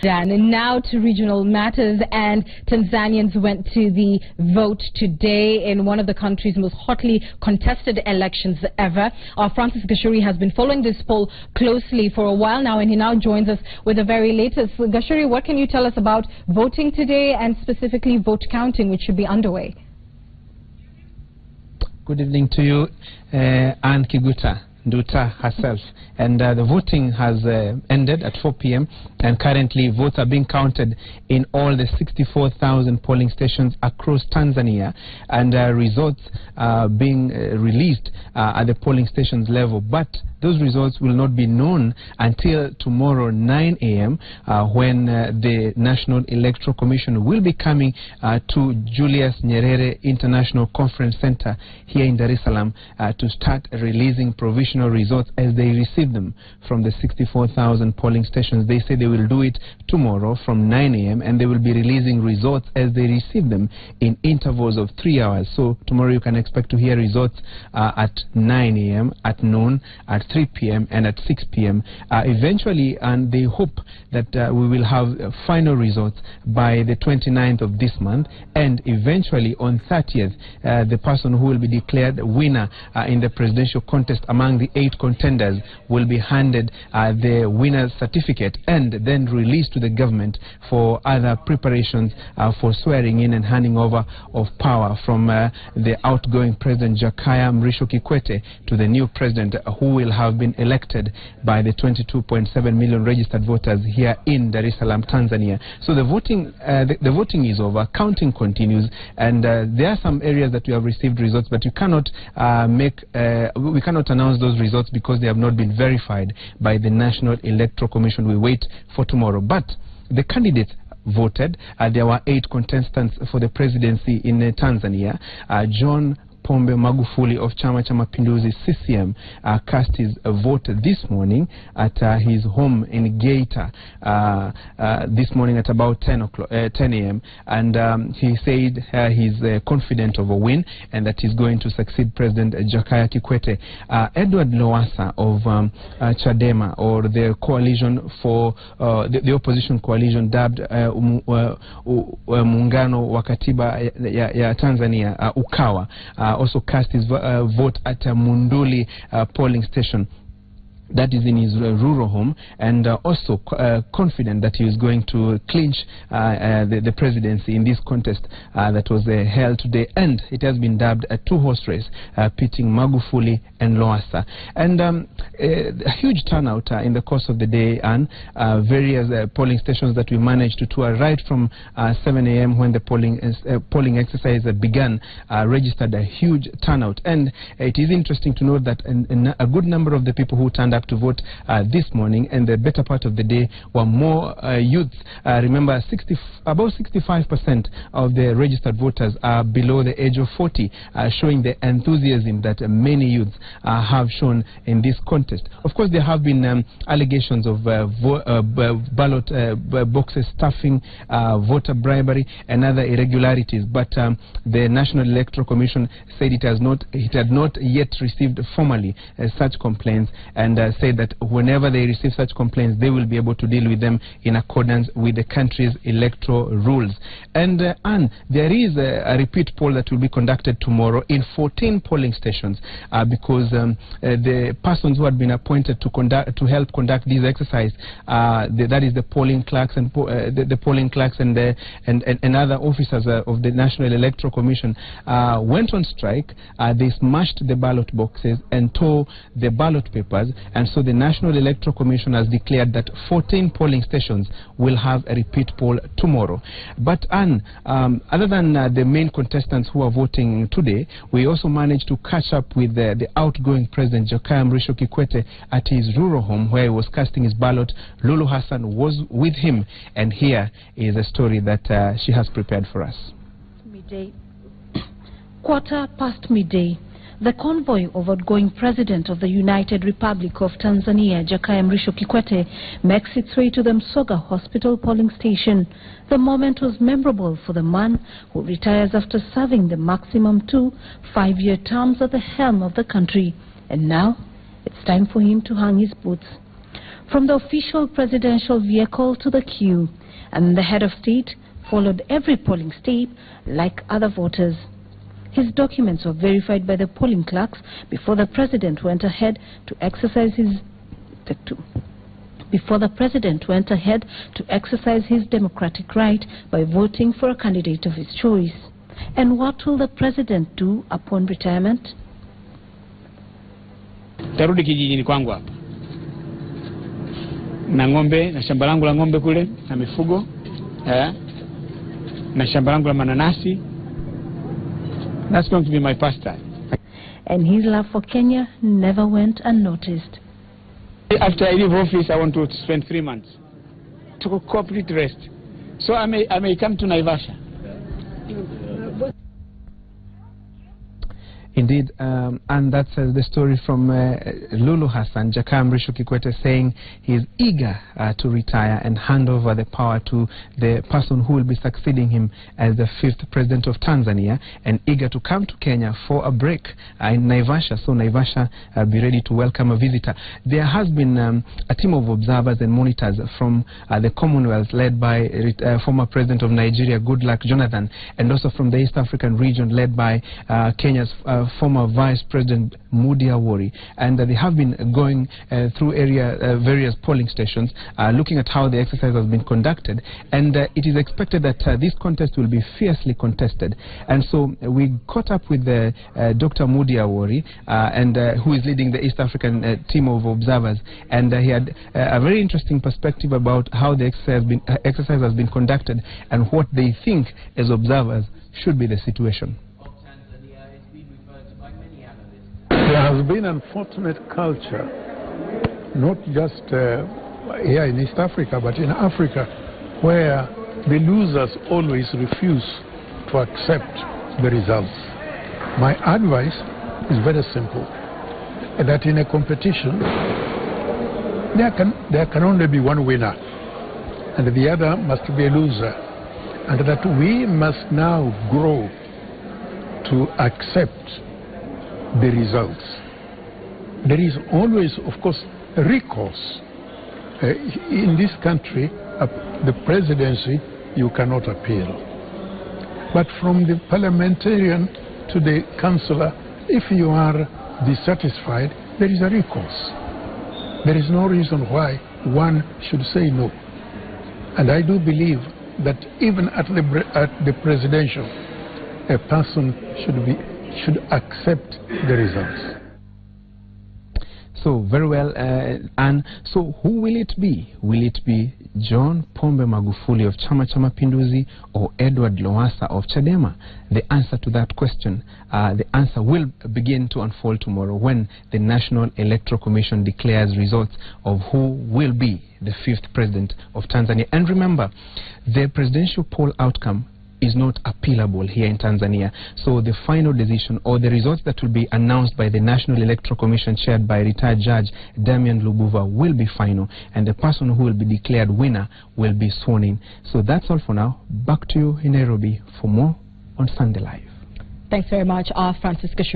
And now to regional matters, and Tanzanians went to the vote today in one of the country's most hotly contested elections ever. Our Francis Gashuri has been following this poll closely for a while now, and he now joins us with the very latest. Gashuri, what can you tell us about voting today and specifically vote counting, which should be underway? Good evening to you, Anne Kiguta Nduta herself. And the voting has ended at 4 p.m. and currently votes are being counted in all the 64,000 polling stations across Tanzania, and results are being released at the polling stations level. But those results will not be known until tomorrow 9 a.m. When the National Electoral Commission will be coming to Julius Nyerere International Conference Center here in Dar es Salaam to start releasing provisional results as they receive them from the 64,000 polling stations. They say they will do it tomorrow from 9 a.m. and they will be releasing results as they receive them in intervals of 3 hours. So tomorrow you can expect to hear results at 9 a.m., at noon, at 3 p.m. and at 6 p.m. Eventually, and they hope that we will have final results by the 29th of this month, and eventually on 30th, the person who will be declared winner in the presidential contest among the 8 contenders will be handed the winner's certificate and then released to the government for other preparations for swearing in and handing over of power from the outgoing President Kikwete to the new president who will have been elected by the 22.7 million registered voters here in Dar es Salaam, Tanzania. So the voting is over, counting continues, and there are some areas that we have received results, but you cannot we cannot announce those results because they have not been verified by the National Electoral Commission. We wait for tomorrow. But the candidates voted. There were 8 contestants for the presidency in Tanzania. John Pombe Magufuli of Chama Cha Mapinduzi CCM cast his vote this morning at his home in Geita this morning at about 10 a.m. and he said he's confident of a win and that he's going to succeed President Kikwete. Edward Lowassa of Chadema, or the coalition for the opposition coalition dubbed Muungano wa Katiba ya Tanzania, Ukawa, also cast his vote at Munduli polling station. That is in his rural home, and also confident that he is going to clinch the presidency in this contest that was held today. And it has been dubbed a 2-horse race pitting Magufuli and Lowassa. And a huge turnout in the course of the day, and various polling stations that we managed to tour right from 7 a.m. when the polling exercise began registered a huge turnout. And it is interesting to note that a good number of the people who turned up to vote this morning and the better part of the day were more youths. Remember, about 65% of the registered voters are below the age of 40, showing the enthusiasm that many youths have shown in this contest. Of course, there have been allegations of ballot boxes stuffing, voter bribery and other irregularities, but the National Electoral Commission said it had not yet received formally such complaints, and said that whenever they receive such complaints, they will be able to deal with them in accordance with the country's electoral rules. And there is a repeat poll that will be conducted tomorrow in 14 polling stations because the persons who had been appointed to help conduct this exercise, that is the polling clerks and the polling clerks and other officers of the National Electoral Commission, went on strike. They smashed the ballot boxes and tore the ballot papers, and so the National Electoral Commission has declared that 14 polling stations will have a repeat poll tomorrow. But other than the main contestants who are voting today, we also managed to catch up with the outgoing President Kikwete at his rural home where he was casting his ballot. Lulu Hassan was with him, and here is a story that she has prepared for us. Midday. midday. The convoy of outgoing President of the United Republic of Tanzania, Kikwete, makes its way to the Msoga Hospital polling station. The moment was memorable for the man who retires after serving the maximum 2 5-year terms at the helm of the country. And now, it's time for him to hang his boots. From the official presidential vehicle to the queue, and the head of state followed every polling step like other voters. His documents were verified by the polling clerks before the president went ahead to exercise his democratic right by voting for a candidate of his choice. And what will the president do upon retirement? Tarudi kijijini kwangu hapa. Na ng'ombe, na shamba langu la ng'ombe kule, na mifugo, na shamba langu la mananasi. That's going to be my pastime. And his love for Kenya never went unnoticed. After I leave office, I want to spend 3 months to complete rest. So I may come to Naivasha. Indeed, and that's the story from Lulu Hassan, Jakaya Mrisho Kikwete, saying he is eager to retire and hand over the power to the person who will be succeeding him as the 5th president of Tanzania, and eager to come to Kenya for a break in Naivasha. So Naivasha, be ready to welcome a visitor. There has been a team of observers and monitors from the Commonwealth led by former president of Nigeria, Goodluck Jonathan, and also from the East African region led by Kenya's former Vice President Mudi Awori, and they have been going through various polling stations, looking at how the exercise has been conducted, and it is expected that this contest will be fiercely contested. And so we caught up with Dr. Mudi Awori, who is leading the East African team of observers, and he had a very interesting perspective about how the exercise has been conducted and what they think as observers should be the situation. There has been an unfortunate culture, not just here in East Africa, but in Africa, where the losers always refuse to accept the results. My advice is very simple, that in a competition, there can only be one winner, and the other must be a loser, and that we must now grow to accept the results. There is always, of course, recourse. In this country, the presidency, you cannot appeal. But from the parliamentarian to the councillor, if you are dissatisfied, there is a recourse. There is no reason why one should say no. And I do believe that even at the presidential, a person should accept the results. So, very well, and so who will it be? Will it be John Pombe Magufuli of Chama cha Mapinduzi or Edward Lowassa of Chadema? The answer to that question, the answer will begin to unfold tomorrow when the National Electoral Commission declares results of who will be the 5th president of Tanzania. And remember, the presidential poll outcome is not appealable here in Tanzania. So the final decision or the results that will be announced by the National Electoral Commission chaired by retired Judge Damian Lubuva will be final, and the person who will be declared winner will be sworn in. So that's all for now. Back to you in Nairobi for more on Sunday Live. Thanks very much, Francis Kashuri.